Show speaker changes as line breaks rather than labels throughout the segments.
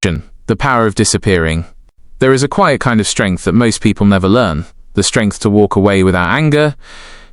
The power of disappearing. There is a quiet kind of strength that most people never learn. The strength to walk away without anger,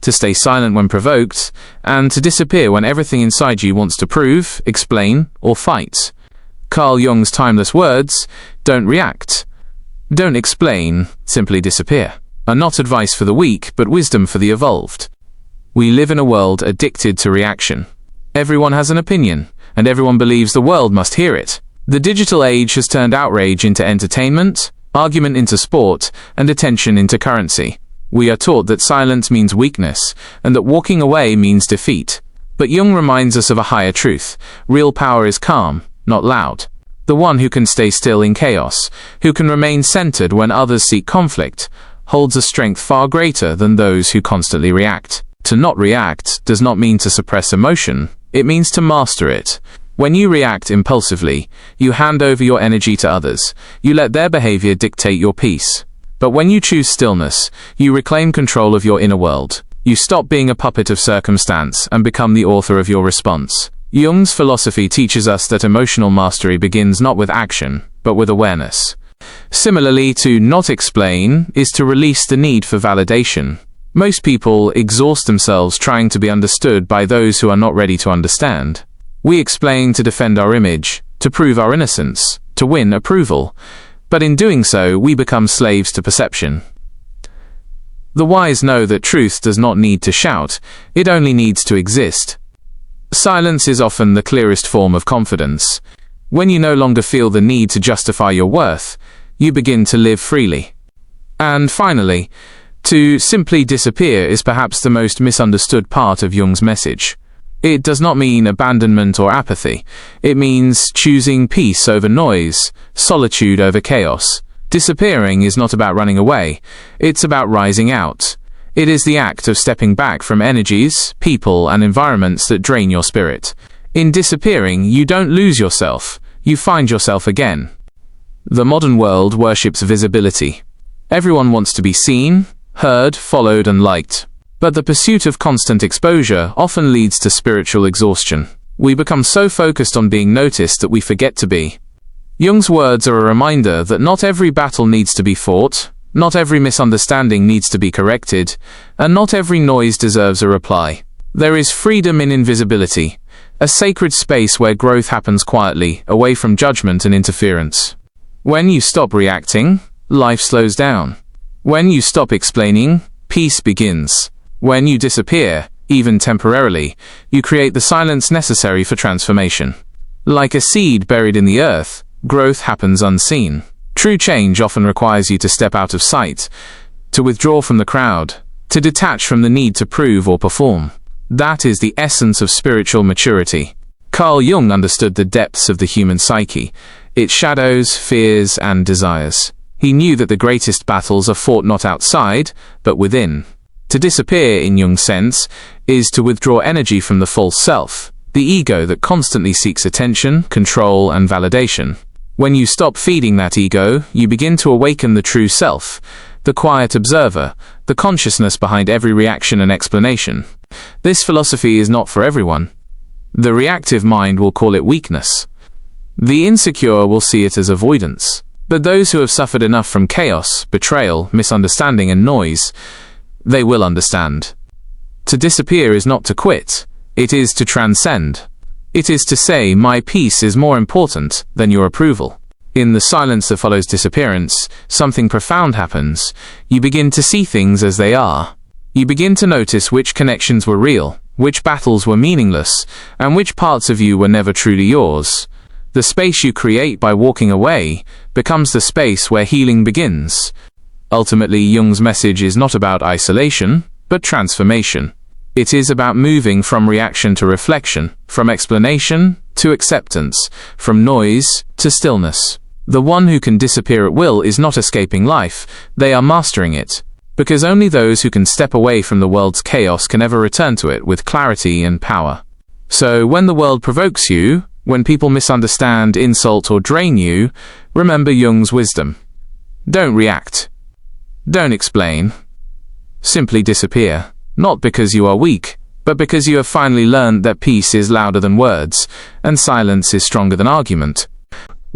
to stay silent when provoked, and to disappear when everything inside you wants to prove, explain, or fight. Carl Jung's timeless words, "Don't react, don't explain, simply disappear," are not advice for the weak, but wisdom for the evolved. We live in a world addicted to reaction. Everyone has an opinion, and everyone believes the world must hear it. The digital age has turned outrage into entertainment, argument into sport, and attention into currency. We are taught that silence means weakness, and that walking away means defeat. But Jung reminds us of a higher truth. Real power is calm, not loud. The one who can stay still in chaos, who can remain centered when others seek conflict, holds a strength far greater than those who constantly react. To not react does not mean to suppress emotion, it means to master it. When you react impulsively, you hand over your energy to others. You let their behavior dictate your peace. But when you choose stillness, you reclaim control of your inner world. You stop being a puppet of circumstance and become the author of your response. Jung's philosophy teaches us that emotional mastery begins not with action, but with awareness. Similarly, to not explain is to release the need for validation. Most people exhaust themselves trying to be understood by those who are not ready to understand. We explain to defend our image, to prove our innocence, to win approval, but in doing so, we become slaves to perception. The wise know that truth does not need to shout, it only needs to exist. Silence is often the clearest form of confidence. When you no longer feel the need to justify your worth, you begin to live freely. And finally, to simply disappear is perhaps the most misunderstood part of Jung's message. It does not mean abandonment or apathy. It means choosing peace over noise, solitude over chaos. Disappearing is not about running away. It's about rising out. It is the act of stepping back from energies, people, and environments that drain your spirit. In disappearing, you don't lose yourself. You find yourself again. The modern world worships visibility. Everyone wants to be seen, heard, followed, and liked. But the pursuit of constant exposure often leads to spiritual exhaustion. We become so focused on being noticed that we forget to be. Jung's words are a reminder that not every battle needs to be fought, not every misunderstanding needs to be corrected, and not every noise deserves a reply. There is freedom in invisibility, a sacred space where growth happens quietly, away from judgment and interference. When you stop reacting, life slows down. When you stop explaining, peace begins. When you disappear, even temporarily, you create the silence necessary for transformation. Like a seed buried in the earth, growth happens unseen. True change often requires you to step out of sight, to withdraw from the crowd, to detach from the need to prove or perform. That is the essence of spiritual maturity. Carl Jung understood the depths of the human psyche, its shadows, fears, and desires. He knew that the greatest battles are fought not outside, but within. To disappear, in Jung's sense, is to withdraw energy from the false self, the ego that constantly seeks attention, control, and validation. When you stop feeding that ego, you begin to awaken the true self, the quiet observer, the consciousness behind every reaction and explanation. This philosophy is not for everyone. The reactive mind will call it weakness. The insecure will see it as avoidance. But those who have suffered enough from chaos, betrayal, misunderstanding, and noise, they will understand. To disappear is not to quit, it is to transcend. It is to say, my peace is more important than your approval. In the silence that follows disappearance, something profound happens. You begin to see things as they are. You begin to notice which connections were real, which battles were meaningless, and which parts of you were never truly yours. The space you create by walking away becomes the space where healing begins. Ultimately, Jung's message is not about isolation, but transformation. It is about moving from reaction to reflection, from explanation to acceptance, from noise to stillness. The one who can disappear at will is not escaping life, they are mastering it. Because only those who can step away from the world's chaos can ever return to it with clarity and power. So when the world provokes you, when people misunderstand, insult, or drain you, remember Jung's wisdom. Don't react. Don't explain. Simply disappear. Not because you are weak, but because you have finally learned that peace is louder than words, and silence is stronger than argument.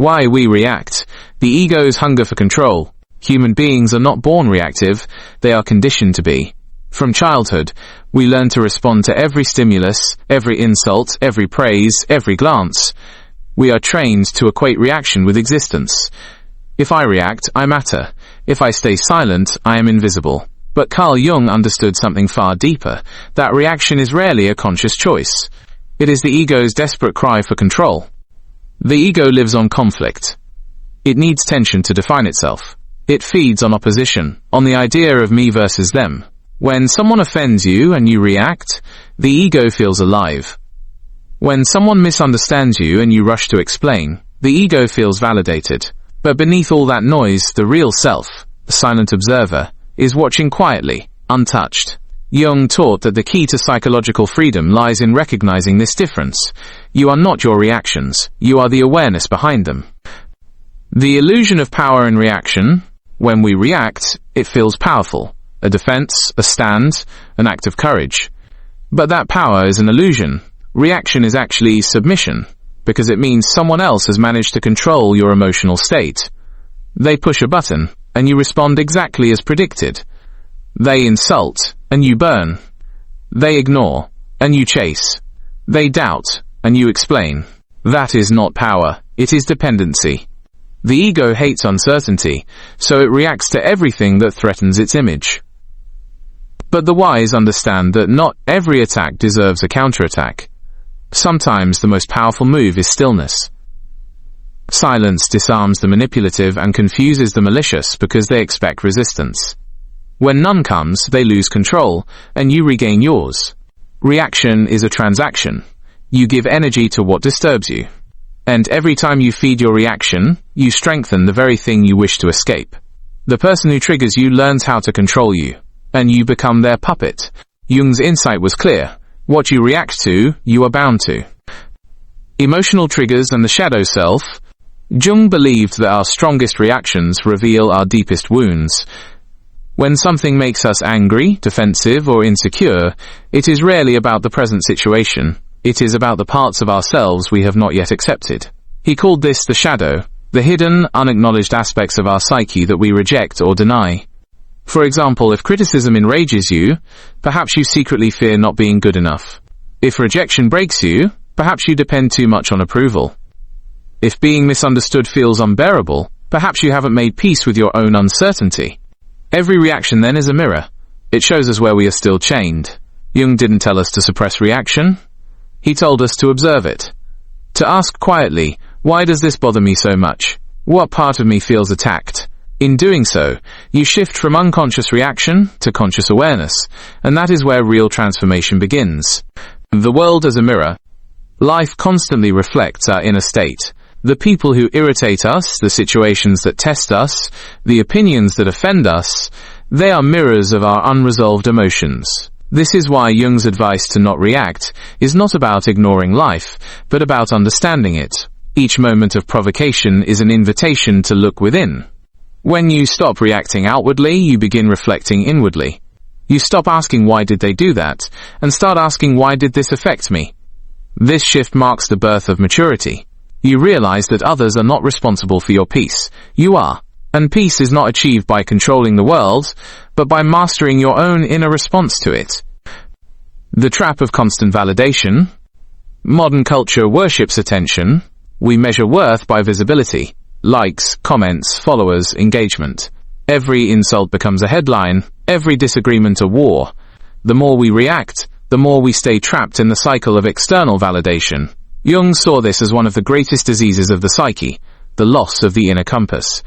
Why we react. The ego's hunger for control. Human beings are not born reactive, they are conditioned to be. From childhood, we learn to respond to every stimulus, every insult, every praise, every glance. We are trained to equate reaction with existence. If I react, I matter. If I stay silent, I am invisible. But Carl Jung understood something far deeper, that reaction is rarely a conscious choice. It is the ego's desperate cry for control. The ego lives on conflict. It needs tension to define itself. It feeds on opposition, on the idea of me versus them. When someone offends you and you react, the ego feels alive. When someone misunderstands you and you rush to explain, the ego feels validated. But beneath all that noise, the real self, the silent observer, is watching quietly, untouched. Jung taught that the key to psychological freedom lies in recognizing this difference. You are not your reactions, you are the awareness behind them. The illusion of power in reaction. When we react, it feels powerful. A defense, a stand, an act of courage. But that power is an illusion. Reaction is actually submission, because it means someone else has managed to control your emotional state. They push a button, and you respond exactly as predicted. They insult, and you burn. They ignore, and you chase. They doubt, and you explain. That is not power, it is dependency. The ego hates uncertainty, so it reacts to everything that threatens its image. But the wise understand that not every attack deserves a counterattack. Sometimes the most powerful move is stillness. Silence disarms the manipulative and confuses the malicious because they expect resistance. When none comes, they lose control, and you regain yours. Reaction is a transaction. You give energy to what disturbs you. And every time you feed your reaction, you strengthen the very thing you wish to escape. The person who triggers you learns how to control you, and you become their puppet. Jung's insight was clear. What you react to, you are bound to. Emotional triggers and the shadow self. Jung believed that our strongest reactions reveal our deepest wounds. When something makes us angry, defensive, or insecure, it is rarely about the present situation. It is about the parts of ourselves we have not yet accepted. He called this the shadow, the hidden, unacknowledged aspects of our psyche that we reject or deny. For example, if criticism enrages you, perhaps you secretly fear not being good enough. If rejection breaks you, perhaps you depend too much on approval. If being misunderstood feels unbearable, perhaps you haven't made peace with your own uncertainty. Every reaction then is a mirror. It shows us where we are still chained. Jung didn't tell us to suppress reaction. He told us to observe it. To ask quietly, why does this bother me so much? What part of me feels attacked? In doing so, you shift from unconscious reaction to conscious awareness, and that is where real transformation begins. The world as a mirror. Life constantly reflects our inner state. The people who irritate us, the situations that test us, the opinions that offend us, they are mirrors of our unresolved emotions. This is why Jung's advice to not react is not about ignoring life, but about understanding it. Each moment of provocation is an invitation to look within. When you stop reacting outwardly, you begin reflecting inwardly. You stop asking why did they do that, and start asking why did this affect me? This shift marks the birth of maturity. You realize that others are not responsible for your peace. You are. And peace is not achieved by controlling the world, but by mastering your own inner response to it. The trap of constant validation. Modern culture worships attention. We measure worth by visibility. Likes, comments, followers, engagement. Every insult becomes a headline, every disagreement a war. The more we react, the more we stay trapped in the cycle of external validation. Jung saw this as one of the greatest diseases of the psyche, the loss of the inner compass.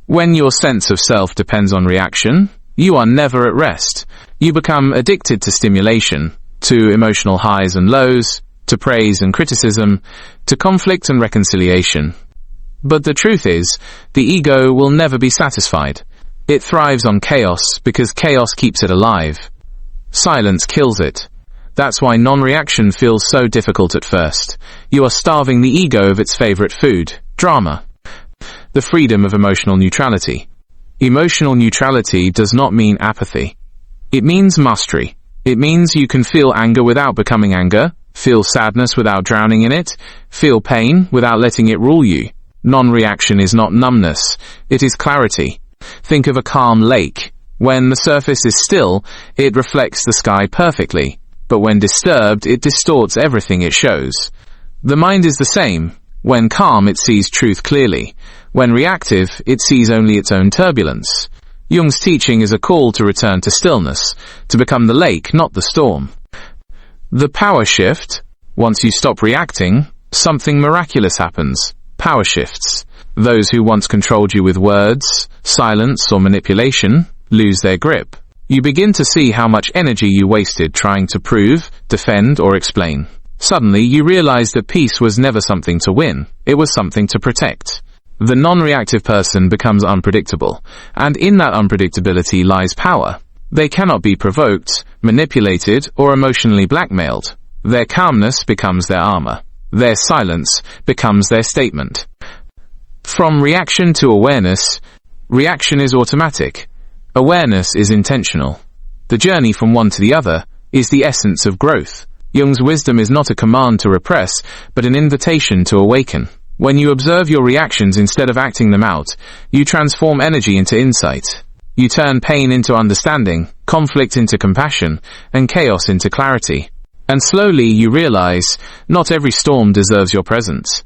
When your sense of self depends on reaction, you are never at rest. You become addicted to stimulation, to emotional highs and lows, to praise and criticism, to conflict and reconciliation. But the truth is, the ego will never be satisfied. It thrives on chaos because chaos keeps it alive. Silence kills it. That's why non-reaction feels so difficult at first. You are starving the ego of its favorite food, drama. The freedom of emotional neutrality. Emotional neutrality does not mean apathy. It means mastery. It means you can feel anger without becoming anger, feel sadness without drowning in it, feel pain without letting it rule you. Non-reaction is not numbness, it is clarity. Think of a calm lake. When the surface is still, it reflects the sky perfectly, but when disturbed, it distorts everything it shows. The mind is the same. When calm, it sees truth clearly. When reactive, it sees only its own turbulence. Jung's teaching is a call to return to stillness, to become the lake, not the storm. The power shift. Once you stop reacting, something miraculous happens. Power shifts. Those who once controlled you with words, silence, or manipulation lose their grip. You begin to see how much energy you wasted trying to prove, defend, or explain. Suddenly, you realize that peace was never something to win, it was something to protect. The non-reactive person becomes unpredictable, and in that unpredictability lies power. They cannot be provoked, manipulated, or emotionally blackmailed. Their calmness becomes their armor. Their silence becomes their statement. From reaction to awareness, reaction is automatic. Awareness is intentional. The journey from one to the other is the essence of growth. Jung's wisdom is not a command to repress, but an invitation to awaken. When you observe your reactions instead of acting them out, you transform energy into insight. You turn pain into understanding, conflict into compassion, and chaos into clarity. And slowly you realize, not every storm deserves your presence.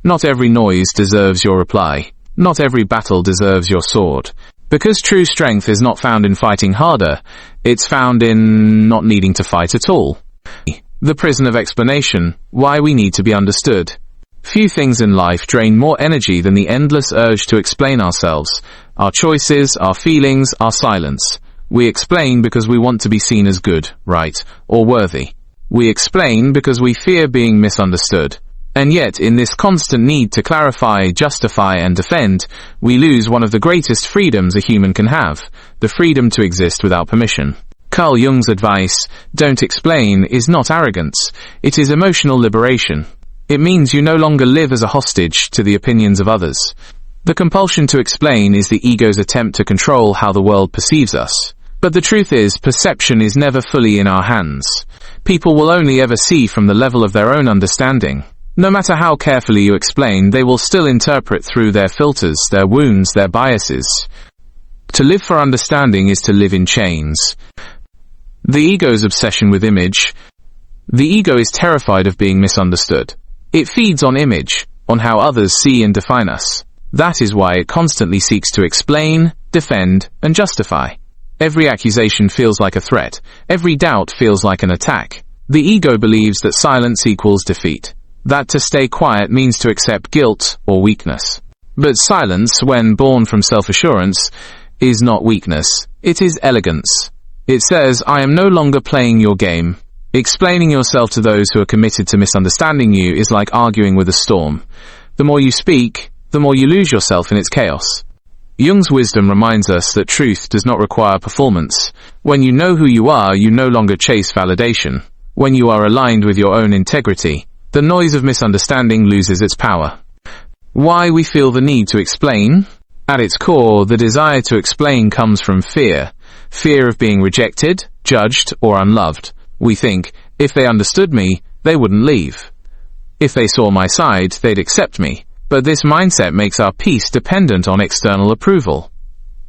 Not every noise deserves your reply. Not every battle deserves your sword. Because true strength is not found in fighting harder, it's found in not needing to fight at all. The prison of explanation, why we need to be understood. Few things in life drain more energy than the endless urge to explain ourselves, our choices, our feelings, our silence. We explain because we want to be seen as good, right, or worthy. We explain because we fear being misunderstood. And yet, in this constant need to clarify, justify, and defend, we lose one of the greatest freedoms a human can have, the freedom to exist without permission. Carl Jung's advice, don't explain, is not arrogance, it is emotional liberation. It means you no longer live as a hostage to the opinions of others. The compulsion to explain is the ego's attempt to control how the world perceives us. But the truth is, perception is never fully in our hands. People will only ever see from the level of their own understanding. No matter how carefully you explain, they will still interpret through their filters, their wounds, their biases. To live for understanding is to live in chains. The ego's obsession with image. The ego is terrified of being misunderstood. It feeds on image, on how others see and define us. That is why it constantly seeks to explain, defend, and justify. Every accusation feels like a threat. Every doubt feels like an attack. The ego believes that silence equals defeat. That to stay quiet means to accept guilt or weakness. But silence, when born from self-assurance, is not weakness. It is elegance. It says, I am no longer playing your game. Explaining yourself to those who are committed to misunderstanding you is like arguing with a storm. The more you speak, the more you lose yourself in its chaos. Jung's wisdom reminds us that truth does not require performance. When you know who you are, you no longer chase validation. When you are aligned with your own integrity, the noise of misunderstanding loses its power. Why we feel the need to explain? At its core, the desire to explain comes from fear. Fear of being rejected, judged, or unloved. We think, if they understood me, they wouldn't leave. If they saw my side, they'd accept me. But this mindset makes our peace dependent on external approval.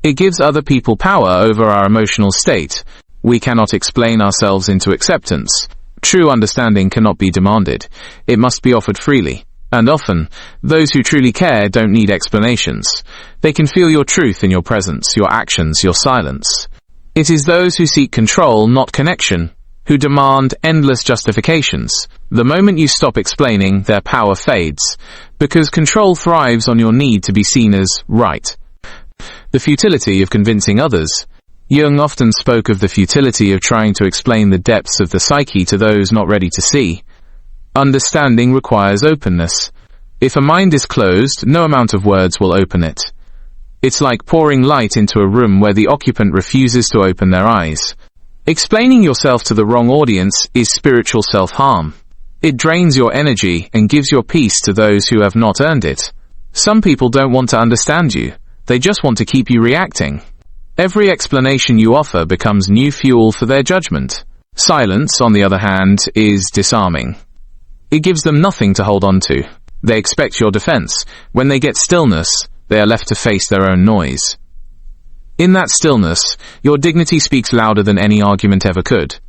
It gives other people power over our emotional state. We cannot explain ourselves into acceptance. True understanding cannot be demanded. It must be offered freely. And often, those who truly care don't need explanations. They can feel your truth in your presence, your actions, your silence. It is those who seek control, not connection, who demand endless justifications. The moment you stop explaining, their power fades, because control thrives on your need to be seen as right. The futility of convincing others. Jung often spoke of the futility of trying to explain the depths of the psyche to those not ready to see. Understanding requires openness. If a mind is closed, no amount of words will open it. It's like pouring light into a room where the occupant refuses to open their eyes. Explaining yourself to the wrong audience is spiritual self-harm. It drains your energy and gives your peace to those who have not earned it. Some people don't want to understand you. They just want to keep you reacting. Every explanation you offer becomes new fuel for their judgment. Silence, on the other hand, is disarming. It gives them nothing to hold on to. They expect your defense. When they get stillness, they are left to face their own noise. In that stillness, your dignity speaks louder than any argument ever could.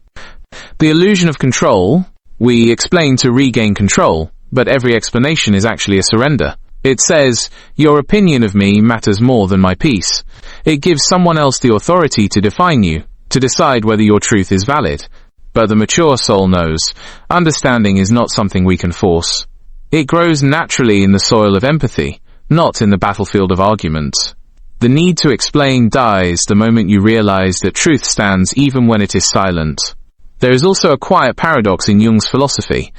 The illusion of control, we explain to regain control, but every explanation is actually a surrender. It says, your opinion of me matters more than my peace. It gives someone else the authority to define you, to decide whether your truth is valid. But the mature soul knows, understanding is not something we can force. It grows naturally in the soil of empathy, not in the battlefield of argument. The need to explain dies the moment you realize that truth stands even when it is silent. There is also a quiet paradox in Jung's philosophy.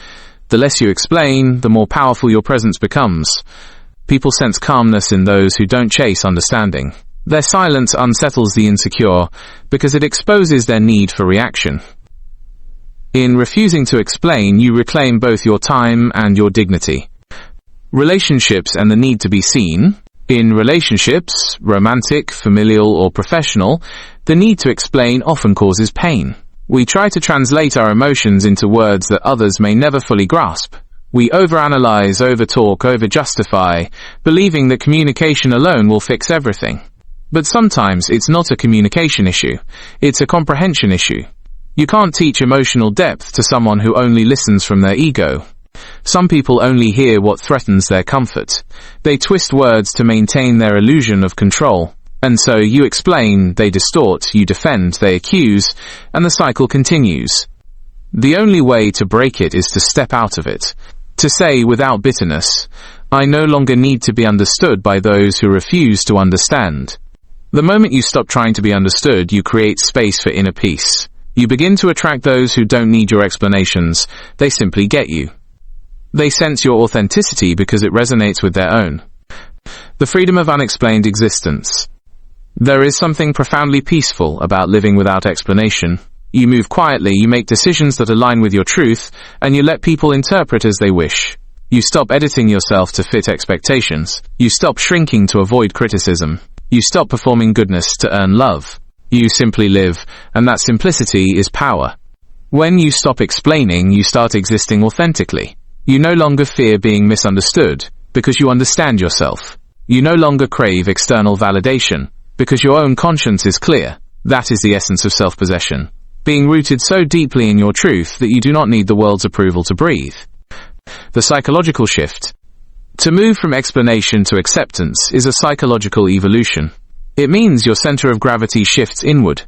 The less you explain, the more powerful your presence becomes. People sense calmness in those who don't chase understanding. Their silence unsettles the insecure because it exposes their need for reaction. In refusing to explain, you reclaim both your time and your dignity. Relationships and the need to be seen. In relationships, romantic, familial, or professional, the need to explain often causes pain. We try to translate our emotions into words that others may never fully grasp. We overanalyze, overtalk, overjustify, believing that communication alone will fix everything. But sometimes it's not a communication issue, it's a comprehension issue. You can't teach emotional depth to someone who only listens from their ego. Some people only hear what threatens their comfort. They twist words to maintain their illusion of control. And so you explain, they distort, you defend, they accuse, and the cycle continues. The only way to break it is to step out of it. To say without bitterness, I no longer need to be understood by those who refuse to understand. The moment you stop trying to be understood, you create space for inner peace. You begin to attract those who don't need your explanations, they simply get you. They sense your authenticity because it resonates with their own. The freedom of unexplained existence. There is something profoundly peaceful about living without explanation. You move quietly, you make decisions that align with your truth, and you let people interpret as they wish. You stop editing yourself to fit expectations. You stop shrinking to avoid criticism. You stop performing goodness to earn love. You simply live, and that simplicity is power. When you stop explaining, you start existing authentically. You no longer fear being misunderstood, because you understand yourself. You no longer crave external validation, because your own conscience is clear. That is the essence of self-possession. Being rooted so deeply in your truth that you do not need the world's approval to breathe. The psychological shift. To move from explanation to acceptance is a psychological evolution. It means your center of gravity shifts inward.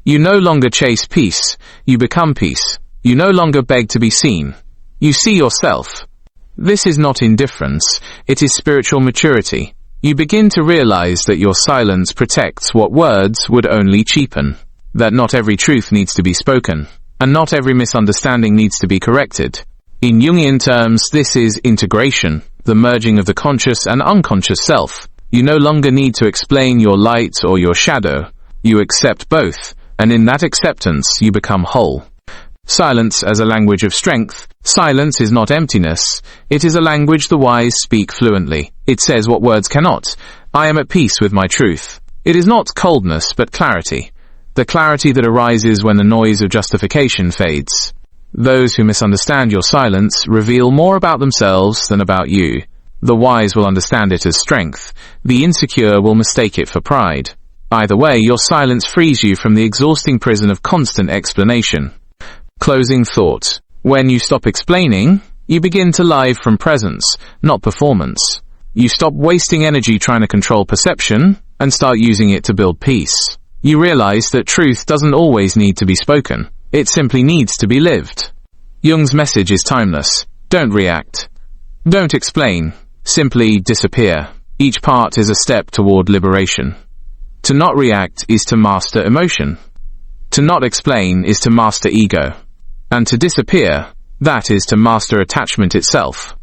You no longer chase peace, you become peace. You no longer beg to be seen. You see yourself. This is not indifference, it is spiritual maturity. You begin to realize that your silence protects what words would only cheapen. That not every truth needs to be spoken, and not every misunderstanding needs to be corrected. In Jungian terms, this is integration, the merging of the conscious and unconscious self. You no longer need to explain your light or your shadow. You accept both, and in that acceptance you become whole. Silence as a language of strength. Silence is not emptiness. It is a language the wise speak fluently. It says what words cannot. I am at peace with my truth. It is not coldness, but clarity. The clarity that arises when the noise of justification fades. Those who misunderstand your silence reveal more about themselves than about you. The wise will understand it as strength. The insecure will mistake it for pride. Either way, your silence frees you from the exhausting prison of constant explanation. Closing thought. When you stop explaining, you begin to live from presence, not performance. You stop wasting energy trying to control perception and start using it to build peace. You realize that truth doesn't always need to be spoken. It simply needs to be lived. Jung's message is timeless. Don't react. Don't explain. Simply disappear. Each part is a step toward liberation. To not react is to master emotion. To not explain is to master ego. And to disappear, that is to master attachment itself.